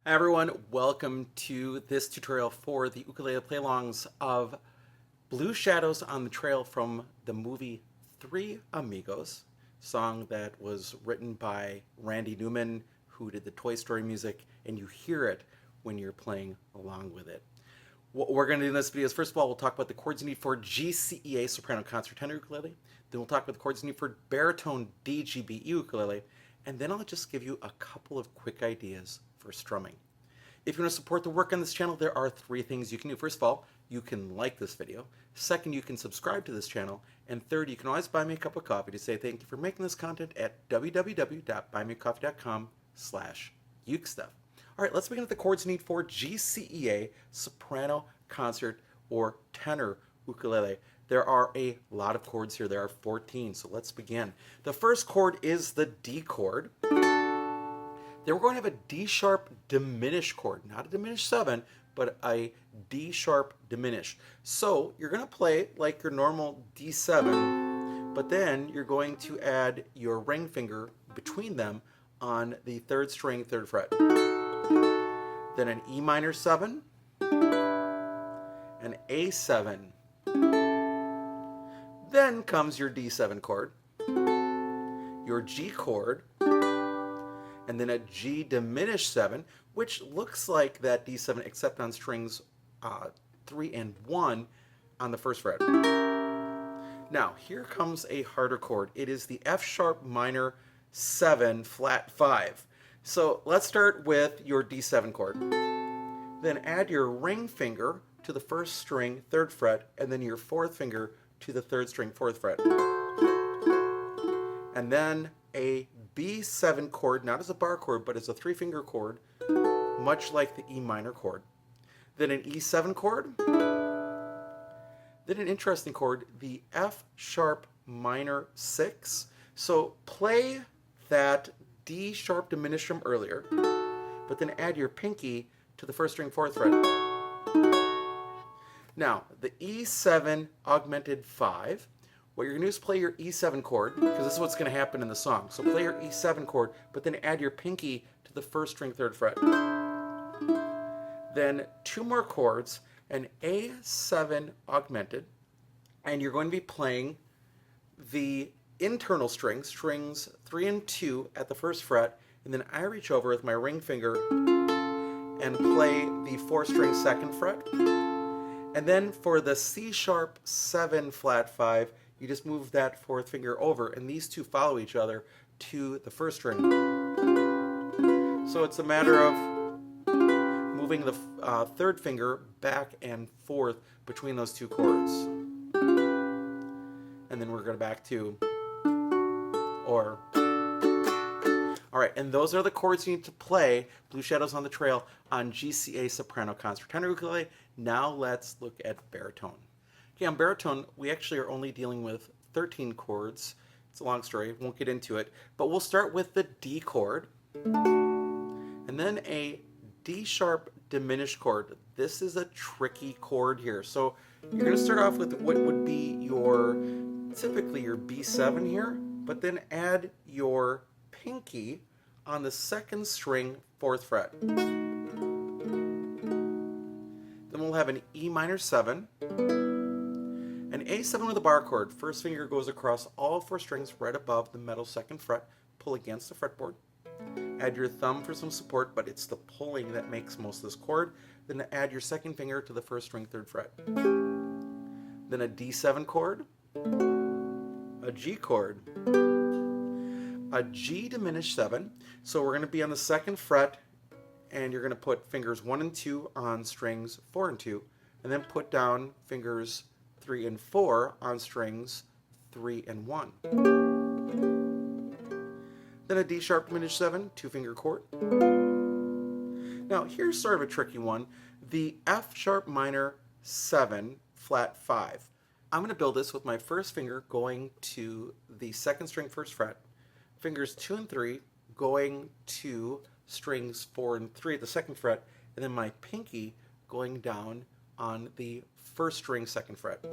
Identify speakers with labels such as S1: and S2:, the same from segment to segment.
S1: Hi everyone, welcome to this tutorial for the ukulele play-alongs of Blue Shadows on the Trail from the movie Three Amigos, song that was written by Randy Newman, who did the Toy Story music, and you hear it when you're playing along with it. What we're going to do in this video is, first of all, we'll talk about the chords you need for GCEA soprano concert tenor ukulele. Then we'll talk about the chords you need for baritone DGBE ukulele. And then I'll just give you a couple of quick ideas for strumming. If you want to support the work on this channel, there are three things you can do. First of all, you can like this video. Second, you can subscribe to this channel. And third, you can always buy me a cup of coffee to say thank you for making this content at www.buymeacoffee.com/UkeStuff. All right, let's begin with the chords you need for GCEA soprano concert or tenor ukulele. There are a lot of chords here. There are 14, so let's begin. The first chord is the D chord. Then we're going to have a D sharp diminished chord, not a diminished 7, but a D sharp diminished. So you're going to play like your normal D7, but then you're going to add your ring finger between them on the 3rd string, 3rd fret. Then an E minor 7, an A7. Then comes your D7 chord, your G chord, and then a G diminished 7, which looks like that D7 except on strings 3 and 1 on the 1st fret. Now, here comes a harder chord. It is the F sharp minor 7 flat 5. So let's start with your D7 chord. Then add your ring finger to the 1st string, 3rd fret, and then your 4th finger to the 3rd string, 4th fret. And then a B7 chord, not as a bar chord, but as a 3-finger chord, much like the E minor chord. Then an E7 chord. Then an interesting chord, the F sharp minor 6. So play that D sharp diminished from earlier, but then add your pinky to the 1st string, 4th fret. Now, the E7 augmented 5. What you're going to do is play your E7 chord, because this is what's going to happen in the song. So play your E7 chord, but then add your pinky to the 1st string, 3rd fret. Then 2 more chords, an A7 augmented, and you're going to be playing the internal strings, strings 3 and 2 at the 1st fret, and then I reach over with my ring finger and play the 4th string, 2nd fret. And then for the C sharp 7 flat 5, you just move that 4th finger over, and these two follow each other to the 1st string. So it's a matter of moving the 3rd finger back and forth between those two chords. And then we're going back to or. All right, and those are the chords you need to play Blue Shadows on the Trail on GCEA soprano concert tenor ukulele. Now let's look at baritone. Okay, on baritone, we actually are only dealing with 13 chords. It's a long story, won't get into it. But we'll start with the D chord, and then a D sharp diminished chord. This is a tricky chord here. So you're going to start off with what would be typically your B7 here, but then add your pinky on the 2nd string, 4th fret. Then we'll have an E minor 7, an A7 with a bar chord. 1st finger goes across all 4 strings right above the metal 2nd fret. Pull against the fretboard. Add your thumb for some support, but it's the pulling that makes most of this chord. Then add your 2nd finger to the 1st string, 3rd fret. Then a D7 chord, a G chord, a G diminished 7. So we're going to be on the 2nd fret, and you're going to put fingers 1 and 2 on strings 4 and 2, and then put down fingers 3 and 4 on strings 3 and 1. Then a D sharp diminished 7, 2-finger chord. Now here's sort of a tricky one, the F sharp minor 7 flat 5. I'm going to build this with my 1st finger going to the 2nd string, 1st fret, fingers 2 and 3 going to strings 4 and 3 at the 2nd fret, and then my pinky going down on the 1st string, 2nd fret.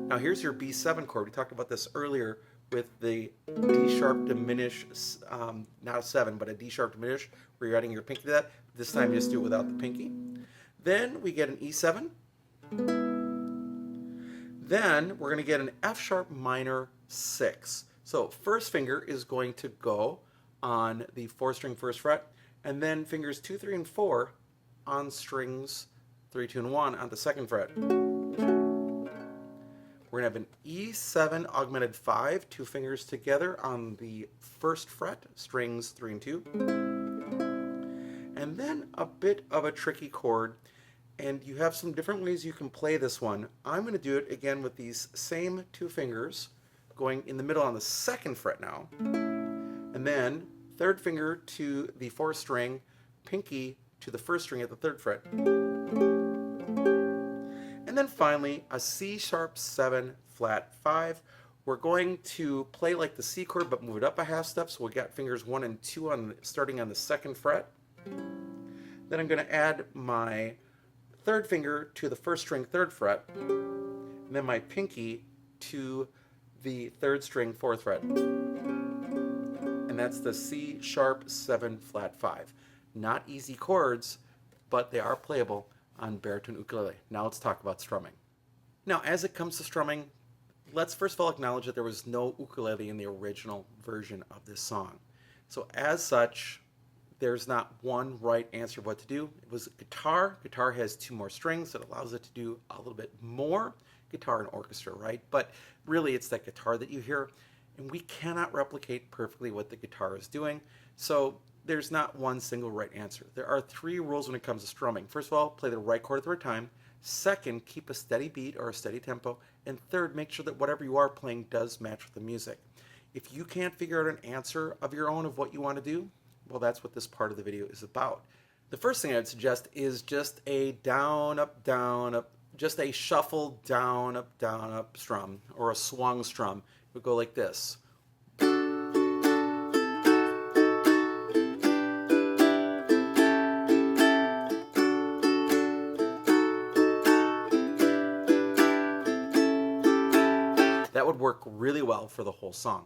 S1: Now here's your B7 chord. We talked about this earlier with the D sharp diminish, not a 7, but a D sharp diminish, where you're adding your pinky to that. This time just do it without the pinky. Then we get an E7. Then we're going to get an F sharp minor 6. So first finger is going to go on the 4th string 1st fret, and then fingers 2, 3, and 4 on strings 3, 2, and 1 on the 2nd fret. We're going to have an E7 augmented 5, 2 fingers together on the 1st fret, strings 3 and 2. And then a bit of a tricky chord, and you have some different ways you can play this one. I'm going to do it again with these same 2 fingers going in the middle on the 2nd fret now. And then 3rd finger to the 4th string, pinky to the 1st string at the 3rd fret. And then finally, a C sharp 7 flat 5. We're going to play like the C chord, but move it up a half step. So we got fingers 1 and 2 starting on the 2nd fret. Then I'm going to add my 3rd finger to the 1st string 3rd fret, and then my pinky to the 3rd string 4th fret. And that's the C sharp 7 flat 5. Not easy chords, but they are playable on baritone ukulele. Now let's talk about strumming. Now, as it comes to strumming, let's first of all acknowledge that there was no ukulele in the original version of this song. So as such, there's not one right answer of what to do. It was guitar. Guitar has 2 more strings that allows it to do a little bit more. Guitar and orchestra, right? But really it's that guitar that you hear, and we cannot replicate perfectly what the guitar is doing. So there's not one single right answer. There are 3 rules when it comes to strumming. First of all, play the right chord at the right time. Second, keep a steady beat or a steady tempo. And third, make sure that whatever you are playing does match with the music. If you can't figure out an answer of your own of what you want to do, well, that's what this part of the video is about. The first thing I'd suggest is just a down, up, just a shuffle down, up strum, or a swung strum. It would go like this. That would work really well for the whole song.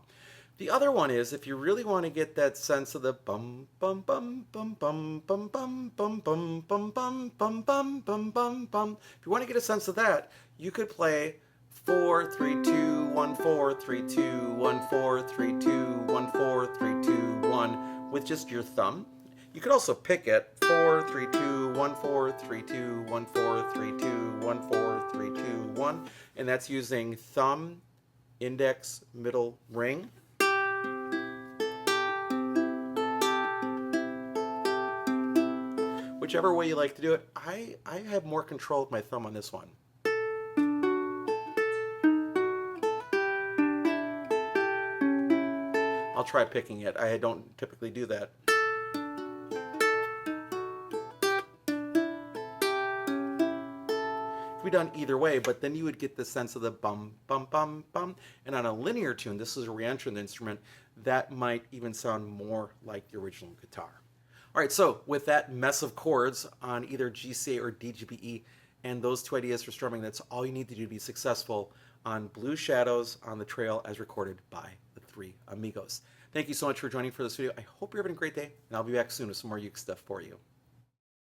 S1: The other one is, if you really want to get that sense of the bum bum bum bum bum bum bum bum bum bum bum bum bum bum bum bum. If you want to get a sense of that, you could play 4 3 2 1 4 3 2 1 4 3 2 1 4 3 2 1 with just your thumb. You could also pick it 4 3 2 1 4 3 2 1 4 3 2 1 4 3 2 1, and that's using thumb, index, middle, ring. Whichever way you like to do it, I have more control with my thumb on this one. I'll try picking it. I don't typically do that. It could be done either way, but then you would get the sense of the bum, bum, bum, bum. And on a linear tune, this is a reentrant instrument, that might even sound more like the original guitar. All right, so with that mess of chords on either GCEA or DGBE and those 2 ideas for strumming, that's all you need to do to be successful on Blue Shadows on the Trail as recorded by the 3 Amigos. Thank you so much for joining for this video. I hope you're having a great day, and I'll be back soon with some more Uke stuff for you.